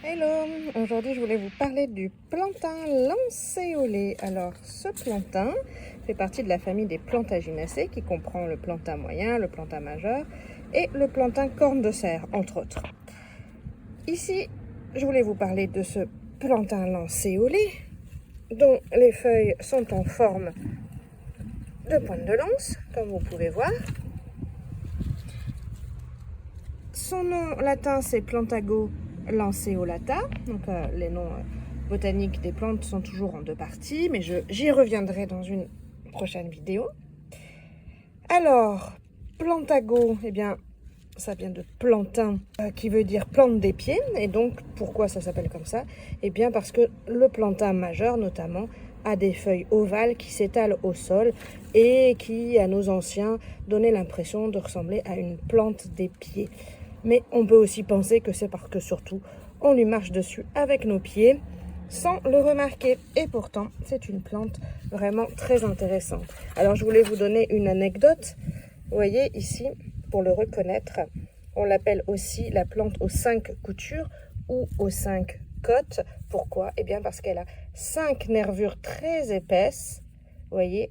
Hello, aujourd'hui je voulais vous parler du plantain lancéolé. Alors ce plantain fait partie de la famille des plantaginacées qui comprend le plantain moyen, le plantain majeur et le plantain corne de cerf entre autres. Ici je voulais vous parler de ce plantain lancéolé dont les feuilles sont en forme de pointe de lance comme vous pouvez voir. Son nom latin c'est Plantago lanceolata, donc les noms botaniques des plantes sont toujours en deux parties, mais j'y reviendrai dans une prochaine vidéo. Alors, Plantago, eh bien, ça vient de plantain, qui veut dire plante des pieds, et donc pourquoi ça s'appelle comme ça? Eh bien parce que le plantain majeur notamment a des feuilles ovales qui s'étalent au sol et qui, à nos anciens, donnaient l'impression de ressembler à une plante des pieds. Mais on peut aussi penser que c'est parce que surtout, on lui marche dessus avec nos pieds sans le remarquer. Et pourtant, c'est une plante vraiment très intéressante. Alors, je voulais vous donner une anecdote. Vous voyez ici, pour le reconnaître, on l'appelle aussi la plante aux 5 coutures ou aux 5 côtes. Pourquoi? Eh bien, parce qu'elle a 5 nervures très épaisses, vous voyez,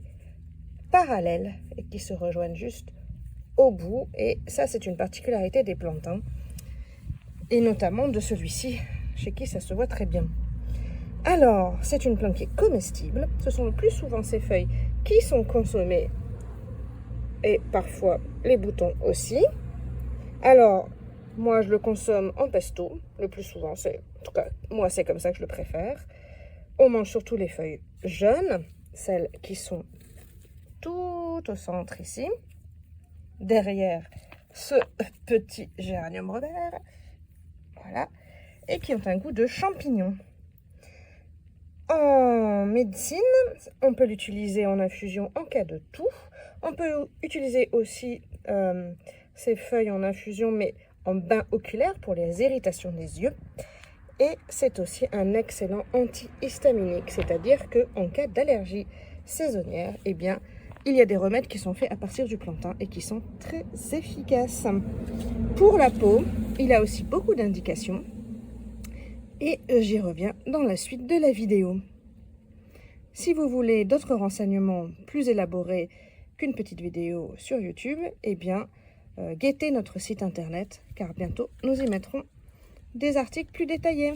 parallèles et qui se rejoignent juste au bout, et ça c'est une particularité des plantains et notamment de celui-ci chez qui ça se voit très bien. Alors c'est une plante qui est comestible, ce sont le plus souvent ces feuilles qui sont consommées et parfois les boutons aussi. Alors moi je le consomme en pesto le plus souvent, c'est en tout cas moi c'est comme ça que je le préfère. On mange surtout les feuilles jeunes, celles qui sont tout au centre ici, derrière ce petit géranium revers, voilà, et qui ont un goût de champignon. En médecine, on peut l'utiliser en infusion en cas de toux. On peut utiliser aussi ces feuilles en infusion, mais en bain oculaire pour les irritations des yeux. Et c'est aussi un excellent antihistaminique, c'est-à-dire qu'en cas d'allergie saisonnière, eh bien, il y a des remèdes qui sont faits à partir du plantain et qui sont très efficaces. Pour la peau, il a aussi beaucoup d'indications et j'y reviens dans la suite de la vidéo. Si vous voulez d'autres renseignements plus élaborés qu'une petite vidéo sur YouTube, eh bien, guettez notre site internet car bientôt nous y mettrons des articles plus détaillés.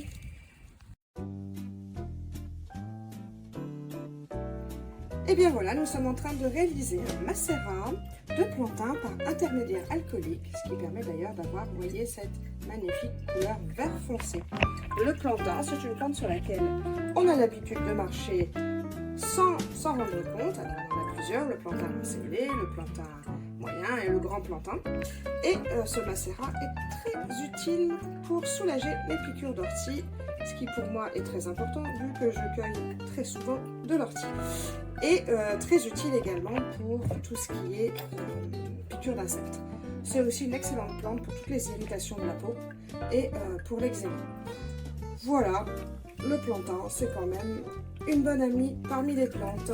Et bien voilà, nous sommes en train de réaliser un macérat de plantain par intermédiaire alcoolique, ce qui permet d'ailleurs d'avoir, vous voyez, cette magnifique couleur vert foncé. Le plantain, c'est une plante sur laquelle on a l'habitude de marcher sans s'en rendre compte. Alors, on en a plusieurs, le plantain lancéolé, le plantain moyen et le grand plantain. Et ce macérat est très utile pour soulager les piqûres d'ortie, ce qui pour moi est très important vu que je cueille très souvent de l'ortie. Et très utile également pour tout ce qui est piqûres d'insectes. C'est aussi une excellente plante pour toutes les irritations de la peau et pour l'eczéma. Voilà, le plantain, c'est quand même une bonne amie parmi les plantes.